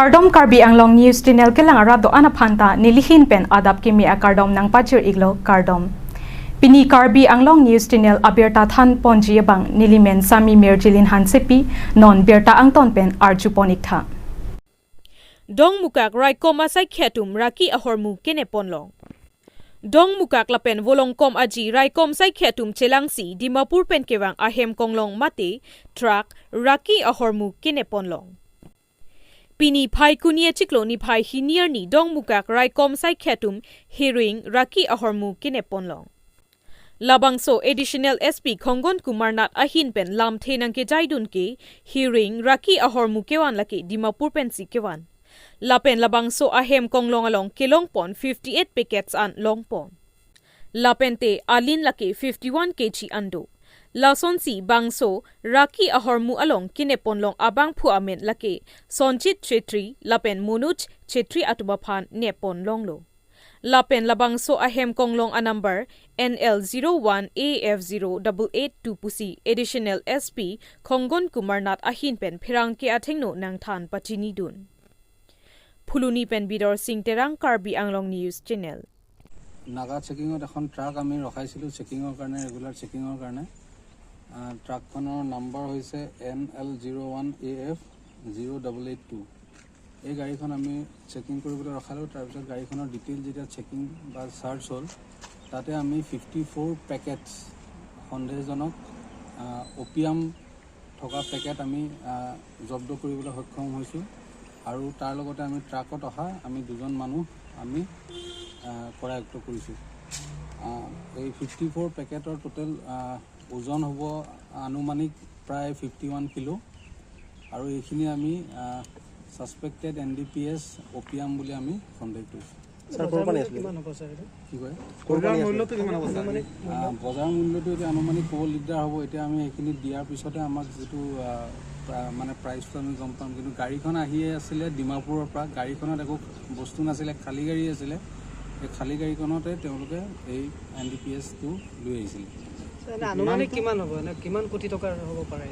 Kardom Karbi Anglong News Channel ke lang arado ana phanta nilihin pen adap kimi a kardom nang pachir iglo kardom. Pini Karbi Anglong News Channel abirta than ponji bang nilimen sami merjilin hansepi non berta angton pen arjuponik tha. Dong mukak rai koma sai khetum raki ahormu kene ponlong. Dong mukak lapen volong kom aji rai kom sai khetum chelangsi Dimapur pen kewang ahem konglong mate truck raki ahormu kene ponlong. Pini phai kunie chiklo ni phai hinier ni dong mukak rai kom sai khetum hearing raki ahormu kene ponlong. Labangso additional SP Khongon Kumarnat ahin pen lam thenang ke jaidun ke hearing raki ahormu kewan lake Dimapur pen si kewan. Lapen labangso ahem konglong along kelong pon 58 packets an long pon. Lapente alin lake 51 kg ando. Lason si bangso raki ahormu along kinepon long abang pu amen lake Sonjit Chetri lapen Munuj Chetri atubaphan nepon longlo. Lapen labangso ahem konglong a number NL01AF0882 pusi additional SP Khongon Kumarnat ahin pen phirang ke athengno nang than pachini dun. Phuluni pen bidor sing terang Karbi Anglong News Channel. Naga checking or এখন truck আমি ৰখাইছিলো চেকিংৰ কাৰণে regular চেকিংৰ কাৰণে ট্ৰাকখনৰ number হৈছে NL01AF0882 এই গাড়ীখন আমি checking কৰিবলৈ ৰখালো তাৰ পিছত গাড়ীখনৰ ডিটেইল যেতিয়া চেকিং বা সাৰ্চ হ'ল তাতে আমি 54 পেকেটছ সন্দেহজনক ওপিয়াম থকা পেকেট আমি জব্দ কৰিবলৈ সক্ষম হৈছো আৰু তাৰ লগতে আমি ট্ৰাকত অহা আমি দুজন মানুহ আমি কৰায়ত্ব কৰিছো এই 54 পেকেটৰ টোটাল ওজন হ'ব আনুমানিক প্ৰায় 51 কিলো আৰু এইখিনি আমি সাসপেক্টেড NDPS ওপিয়াম বুলি আমি সন্দেহ কৰিছো স্যাৰ কোম্পানী আছে কিমান হ'ব স্যাৰ কি কয় কোম্পানী মূল্যটো কিমান হ'ব স্যাৰ বজাৰ মূল্যটো এতিয়া আনুমানিক ক'ব লিডাৰ হ'ব এতিয়া আমি এইখিনি দিয়াৰ পিছতে আমাক যেটো মানে প্ৰাইচটো আমি গম পাম কিন্তু গাড়ীখন আহিয়ে আছিলে ডিমাপুৰৰ পৰা গাড়ীখনত একো বস্তু নাছিলে খালী গাড়ী আছিলে এই খালী গাড়ীখনতে তেওঁলোকে এই NDPS টো লৈ আহিছিলে আনুমানিক কিমান হ'ব না কিমান কোটি টকাৰ হ'ব পাৰে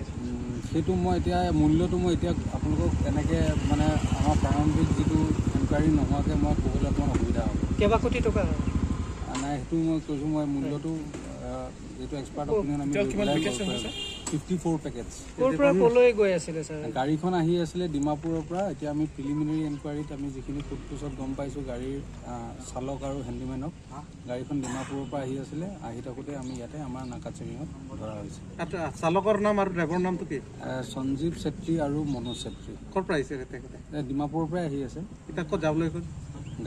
সেইটো মই এতিয়া মূল্যটো মই এতিয়া আপোনালোকক এনেকে মানে আমাৰ প্ৰাৰম্ভিক যেটো ইনকুৱাৰী নোহোৱাকে মই ক'বলৈ অকমান অসুবিধা হ'ব কেবা কোটি টকা নাই সেইটো মই কৈছো মই মূল্যটো যেটো এক্সপাৰ্ট অপিনিয়ন আমি 54 পেকেটছ কোৰ পৰা কলৈ গৈ আছিল স্যাৰ গাড়ীখন আহি আছিল ডিমাপুৰৰ পৰা এতিয়া আমি প্ৰিলিমিনাৰী ইনকুৱাৰীত আমি যিখিনি ফুটপুছত গম পাইছো গাড়ীৰ চালক আৰু হেণ্ডিমেনক গাড়ীখন ডিমাপুৰৰ পৰা আহি আছিল আহি থাকোতে আমি ইয়াতে আমাৰ নাকাচেঙত ধৰা হৈছে আচ্ছা চালকৰ নাম আৰু ড্ৰাইভাৰৰ নামটো কি সঞ্জীৱ চেত্ৰী আৰু মনোজ চেত্ৰী ক'ৰ পৰা আহিছে ডিমাপুৰৰ পৰা আহি আছে এটা ক'ত যাবলৈ কৈ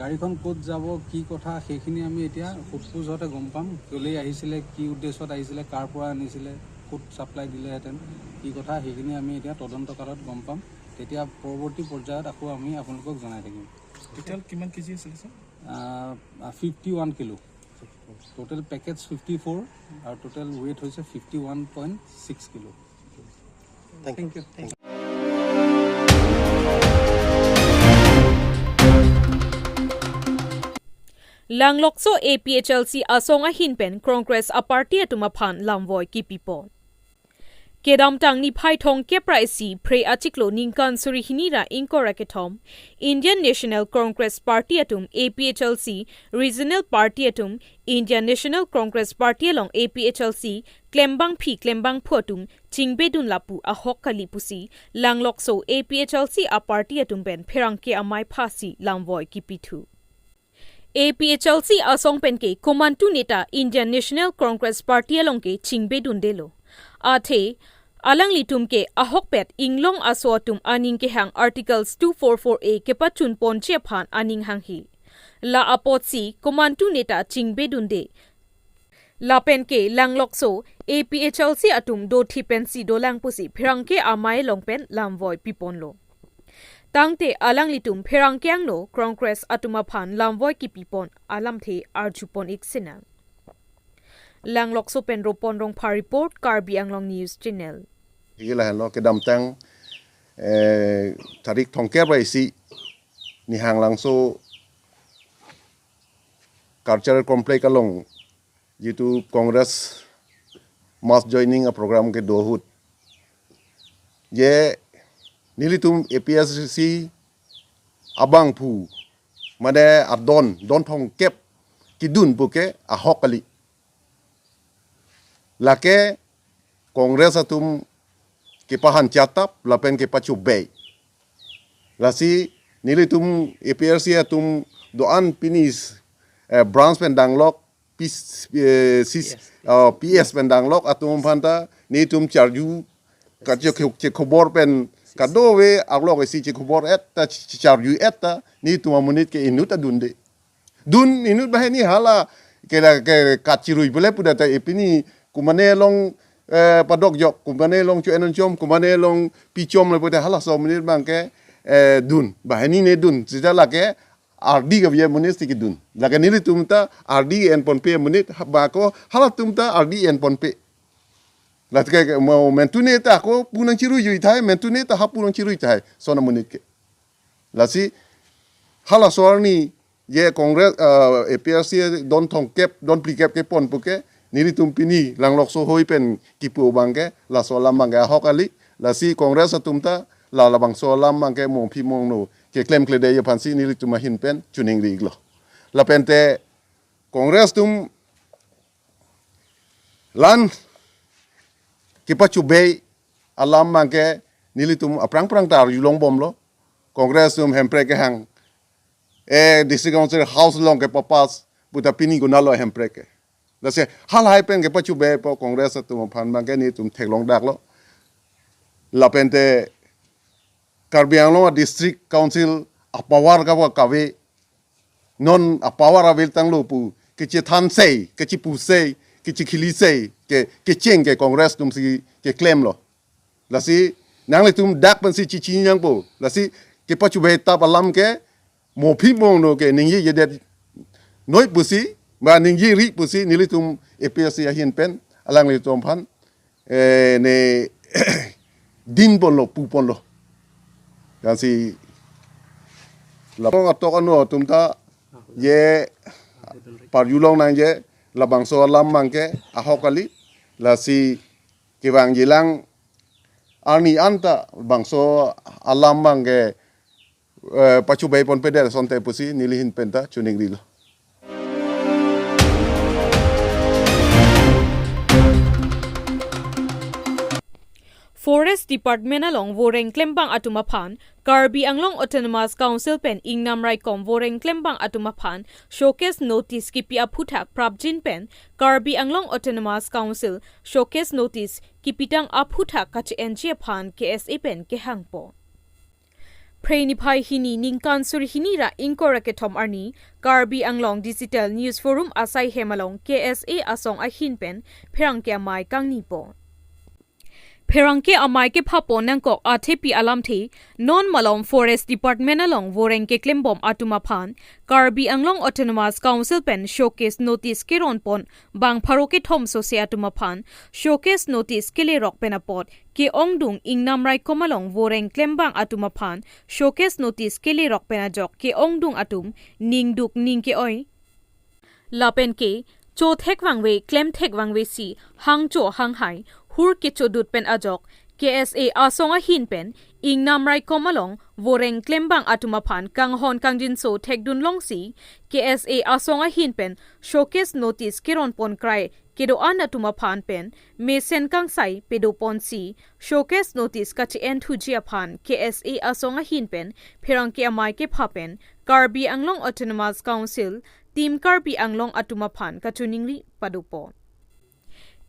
গাড়ীখন ক'ত যাব কি কথা সেইখিনি আমি এতিয়া ফুটপুজতে গম পাম কলৈ আহিছিলে কি উদ্দেশ্যত আহিছিলে কাৰ পৰা আনিছিলে ফুড সাপ্লাই দিলেহেঁতেন কি কথা সেইখিনি আমি এতিয়া তদন্তকালত গম পাম তেতিয়া পৰৱৰ্তী পৰ্যায়ত আকৌ আমি আপোনালোকক জনাই থাকিম টোটাল কিমান কেজি আছিল স্যাৰ 51 কিলো টোটাল পেকেটছ 54 আৰু টোটাল ওয়েট হৈছে 51.6 kilo thank you Langlokso APHLC asonga hinpen Congress a party atumaphan lamvoy kipipon. Kedam tang ni phai thong kepra si pre achiklo ningkan suri hinira inkoraketom Indian National Congress Party atum APHLC Regional Party atum Indian National Congress Party along APHLC klembang photum chingbedun lapu a hokkali pusi Langlokso APHLC a party atum ben pherangke amai phasi lamvoy kipithu. APHLC asong penke Komantu neta Indian National Congress Party alongke chingbedun delo. Athe alang litumke ahokpet inglong asoatum aning ke hang articles 244A ke pachun ponche phan aning hang hi. La apotsi Komantu neta chingbedun de. La penke langlokso APHLC atum do thipensi dolang pusi phirangke amai longpen lamvoy piponlo. Tangte alang litum pherangkyang no Congress atumaphan lamvoy kipipon alamthe arjupon iksina. Langlokso pen ropon rong pha report Karbi Anglong News Channel. Hila hello kedam tang tarik thongke raisi ni hang langso cultural complex along jitu Congress mass joining a program ke dohut ye Nilitum APHLC abang pu made don thong kep kidun puke ahokali lake kongres atum kipahan catap lapen kipacu bay lasi nili tum APRC atum doan pinis branch pendanglok PS pendanglok atum phanta ni tum charju kajo khobor pen kadowe aglok si khobor eta charju eta ni tum amunit ke inut adunde dun inut bahani hala ke kachirui bole pudata epini kumane long padok jok kumane long chu enon chom kumane long pichom le puda hala so menit bangke dun bahani ne dun sida lake RD ke ye menit sik dun lake ni tumta RD en ponpe menit ba ko hala tumta RD en ponpe latke mo mentune ta ko punang chiru yui thai mentune ta hapunang chiru thai sona menit ke lasi hala sorni ye kongres APRC don thong kep don plikep ke pon puke niri tumpini langlok so hoi pen kipu bangke la solam bangke hokali la si kongres tumta la bang solam bangke mong pi mong no ke klem klede ye pansi niri tumahin pen chuning riglo la pente kongres tum lan kipachu bay alam bangke nili tum aprang tar yulong bom lo kongres tum hempre ke hang district council house long ke papas buta pini gunalo hempre ke lase hal hai pen ke pachu be po kongres tum phan bang ke ni tum theklong dak lo la pente Karbi Anglong district council apawar ka wa kawe non apawar avel tang lo pu ke che than sei ke chi pu sei ke chi khili sei ke cheng ke kongres tum si ke claim lo lasi nang le tum dak pan si chi chi nyang po lasi ke pachu be ta palam ke mo phi mong no ke ning ye det noi pusi ba ning yi ri pusi nili tum APRC ahin pen alang le tom phan ne din pon lo pu pon lo kan si la pong atok anu tum ta ye par yulong nang ye la bang so lam mang ke ahokali la si ki bang jilang ani anta bang so alam mang ke pachu bay pon peder sonte pusi nilihin penta chuning dilo Forest Department along Voreng Klembang Atumaphan, Karbi Anglong Autonomous Council pen Ingnam Raikom Voreng Klembang Atumaphan, showcase notice kipi aphuthak Prabjin pen, Karbi Anglong Autonomous Council, showcase notice kipitang aphuthak kach NG phan KSA pen ke hangpo. Prenipai hini ningkan suri hini ra inkorake thom arni, Karbi Anglong Digital News Forum asai hemalong KSA asong ahin pen, pherang ke amai kangni po. Perangke amai ke phapo nangko athepi alamthi non malom Forest Department along Voreng ke klembom atumaphan Karbi Anglong Autonomous Council pen showcase notice ke ronpon bang pharoke thom sosia atumaphan showcase notice ke le rok penapot ke ongdung ingnam rai komalong Voreng klembang atumaphan showcase notice ke le rok penajok ke ongdung atum ningduk ningke oi lapen ke cho thek wangwe klem thek wangwe si hangcho hanghai hur ke chodut pen ajok KSA asonga hin pen ingnam rai komalong Voreng klembang atumaphan kanghon kangjin so thekdun longsi KSA asonga hin pen showcase notice kiron pon krai kedo an atumaphan pen mesen kangsai pedo ponsi showcase notice kachi en thujia phan KSA asonga hin pen pherang ke amai ke phapen Karbi Anglong Autonomous Council Team Karbi Anglong atumaphan kachuningri padupo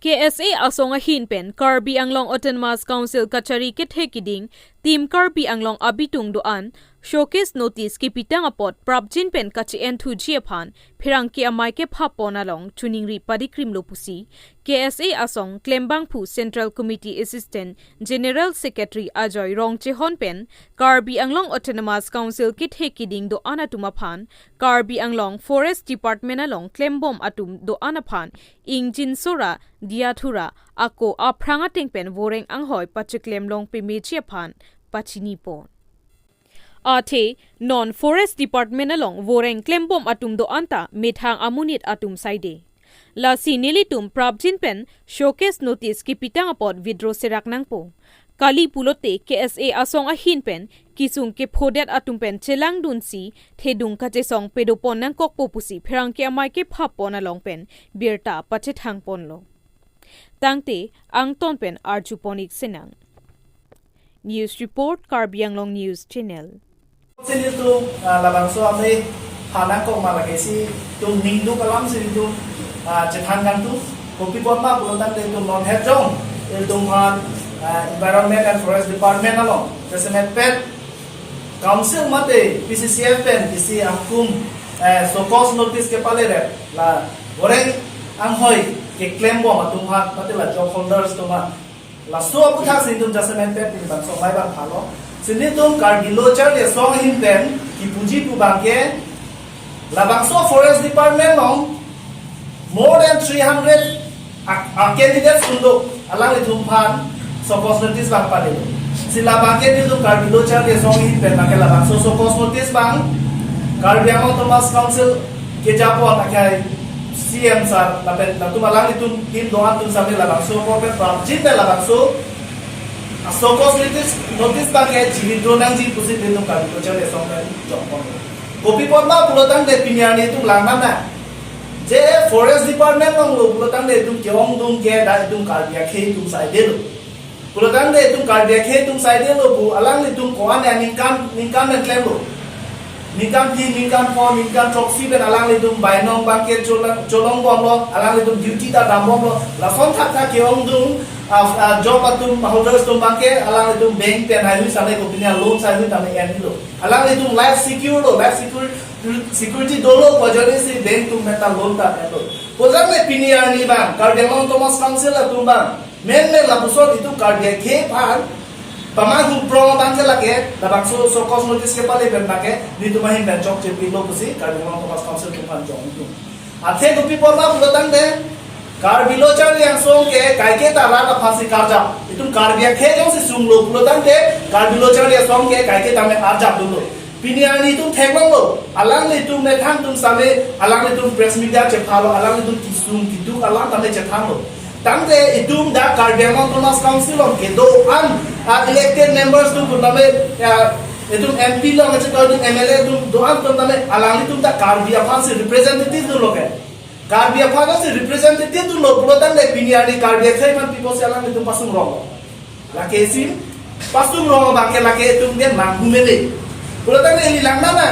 KSA asonga hin pen Karbi Anglong Autonomous Council kachari ke thekiding Team Karbi Anglong abitung doan showcase notice ki pitang apot Prabjin pen kachi en thujia phan phirang ki amai ke phapon along chuningri padikrim lopusi KSA asong Klembang Phu Central Committee Assistant General Secretary Ajoy Rongche Hon pen Karbi Anglong Autonomous Council ki thekiding do anatuma phan Karbi Anglong Forest Department along Klembom atum do anaphan ingjin sora diathura ako apranga tingpen Voreng anghoi pachiklem long pimechia phan pachini pon Ate non-forest department along Voreng klembom atum do anta mithang amunit atum saide. La sinili tum Prabjin pen showcase notice ki pitang apot vidro serak nangpo. Kali pulote KSA asong a hinpen kisung ke phodet atumpen chelang dunsi thedung kache song pedopon nang kokpo pusi pherang ke amai ke phapon alongpen birta pache thangpon lo tangte ang tonpen arjuponik senang News report Karbianglong News Channel Sini tu labang so ame hanak ko malagesi tu nindu kalam sini tu cethan kan tu kopi pot ma pulotan de tu non head jong tu han environment and forest department along sesemet pet council mate PCCF pen isi akum sokos notice ke pale re la goreng ang hoy ke claim bo matung han mate la job holders tu ma la so apu thak sin tu sesemet pet ni bang so mai bang phalo sini tum Karbilochar de song hin pen ki puji pu bangke labangso forest department long more than 300 candidates untuk alang le tumpan sokos notice bang pade sila bangke ni tum Karbilochar de song hin pen bangke labangso sokos notice bang Karbianglong Thomas Council ke japon akai CM sar lapen tum alang le tum tim doan tum sabe labangso ko pe prajit de labangso Sokos notice bangke jini dronang ji pusi dinum Karbilochar de song pen japon kopi pot ma pulotan de pinyani tum langman na je forest department long lo pulotan de tum keong dum ke da tum Karbia khe tum sai de lo pulotan de tum Karbia khe tum sai de lo bu alang ni tum ko an ningkan men claim lo ningkan thi ningkan po ningkan troxy ben alang ni tum bainong bangke cholong bom lo alang ni tum duty da dam bom lo la son thak thak keong dum job atum holders tum bangke alang ni tum bank pen hai hui sale ko pinya loan sai hui tame en lo alang ni tum life security dolo pojone si bank tum meta loan ta en lo pojan me pinya ni bang Karbianglong Thomas Council atum bang men la busor itu Karbia ke phan pamahu pro bangke lage la bangso sokos notice ke pale ben bangke ni tum hin ben chok che pilo pusi Karbianglong Thomas Council tum phan jong tu athe ko people ma pulotan de Karbilochar yang song ke kaike tara la phasi karja itum Karbia khe jong si sunglo pulotan de Karbilochar yang song ke kaike tame arja dulo piniani tum theklong lo alang ni tum ne thang tum same alang ni tum press media che phalo alang ni tum kisung kidu alang tame che thang lo tangte itum da Karbianglong Thomas Council on ke do an elected members tum tame itum MP lo che to MLA tum do an tum tame alang ni tum da Karbia phasi representative do lo ke Karbia phana se representative tu lo pulotan de piniani Karbia khai man people se alang tu pasung rong la ke sim pasung rong bangke la ke tum de mangumele pulotan de li langna na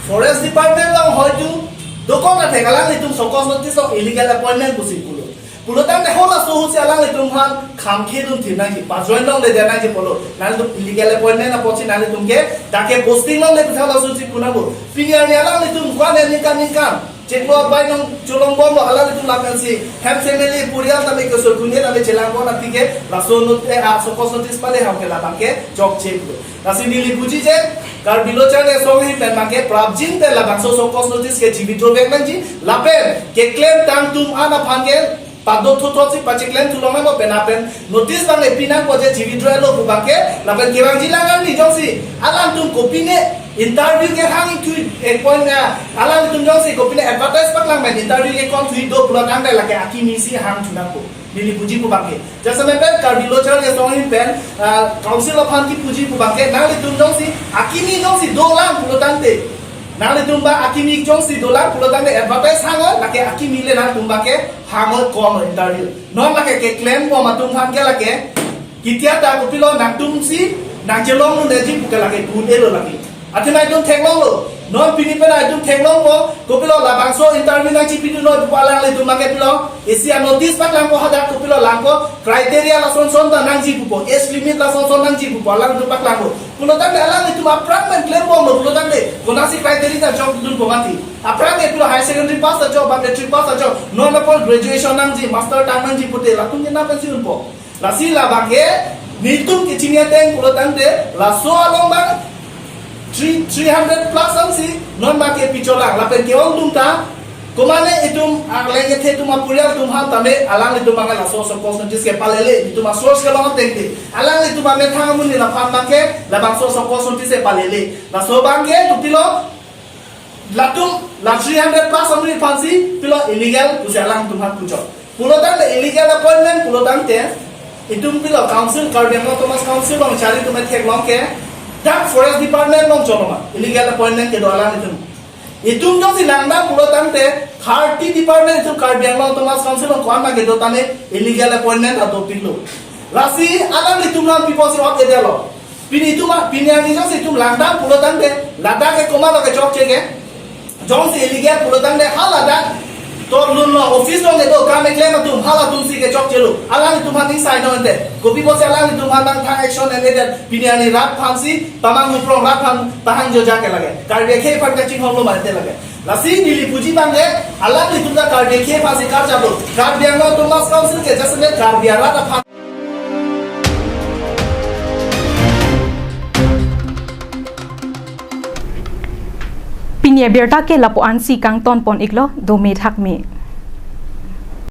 forest department long hoitu dokong na thegalang ni tum sokos notice of illegal appointment busi pulotan de hola so hu se alang ni tum han khamkhe tum thina ki pajoin long de dena ki polo na tum illegal appointment na pochi na tum ke dake posting long le thala so si kunabo piniani alang ni tum kwan ni kan Ceklo bay nong colong bom ala itu lakukan si ham family purial tami ke surkunya tami celang bom nanti ke langsung note sokos notice pale ham ke lapang ke jok cek tu. Nasi nili puji je Karbilochar de song hi pen make prabjin te lapang sokos notice ke jibi drobek manji lapen ke claim tang tum ana phange pado thotho si pachiklen tulong mo penapen notice bang epinang ko je jibi drelo bubake lapen kewang jilangan ni jongsi alam tum kopine interview ke hang tu ek point alam tum jongsi kopine advertise paklang men interview ke kon tu do pulang dai lake akimi si hang tunako nili puji bubake jasa member Karbilochar ke song hin pen council of han ki puji bubake nali tum jongsi akimi jongsi dolang pulotante nale tumba akimi jongsi dolang pulotan de advertise hango lake akimi le na tumba ke hango kom interview non lake ke claim ko matung han ke lake kitia ta kopilo na tumsi na jelong no neji buka lake kun elo lake athina tum theklong lo non pinipena tum theklong ko kopilo la bangso interview na chi pidu no palang le tumba ke pilo esia notice pak lang ko hada kopilo lang ko criteria la son ta nang ji pupo age limit la son nang ji pupo lang tum pak lang ko pulotan de alang itu aprang men claim bom lo pulotan de konasi criteria ta job dun bomati aprang e pilo high secondary pass ta job ba metric pass ta job non upon graduation nang ji master tang nang ji pute la tum na pensiun po la si la bangke nitum kichinya teng pulotan de la so along bang 300 plus ang si non ba ke picholang la pen ke ong tum ta komane itum aglenge the tum apurial tum han tame alang itum mangal la source of notice ke palele itum source ke long tengte alang itum ame thangamun ni la phan bangke la bang source of notice palele la so bangke tupilo latum la 300 plus amri phansi pilo illegal usalang tum han pucho pulotan de illegal appointment pulotan te itum pilo council Karbi Anglong Thomas Council long cari tu met long ke dak forest department long choloma illegal appointment ke doalan itum jong si langda pulo tante 30 department itu Karbi Anglong Thomas Council long kuan ma ke do tane illegal appointment atau pilo rasi alam itum lang people si ot ke lo pini itum piniani jong si itum langda pulo tante lada ke koma lo ke chok ke jong si illegal pulo tante halada তোর লুন office লঙ্গে তো কামে claim তুম হালা তুম সিকে চক চেলু আলানি তুমা নি sign হতে copy বসে আলানি তুমা নাং থা অ্যাকশন এনে দে বিনিয়ানি রাত ফানসি তামাং মুপ্রং রাত ফান তাহাং জো জাকে লাগে কার্ডে খে ফান কাচিং হলো মারতে লাগে লাসি দিলি পুজি বাঙ্গে আলানি তুমা কার্ডে খে ফাসি কার যাবো কার্ডে আঙ্গো তোমাস কাউন্সিল কে জাসনে কার্ডে রাত ফান Pinia Berta ke lapuan si kang ton pon iklo do me thak me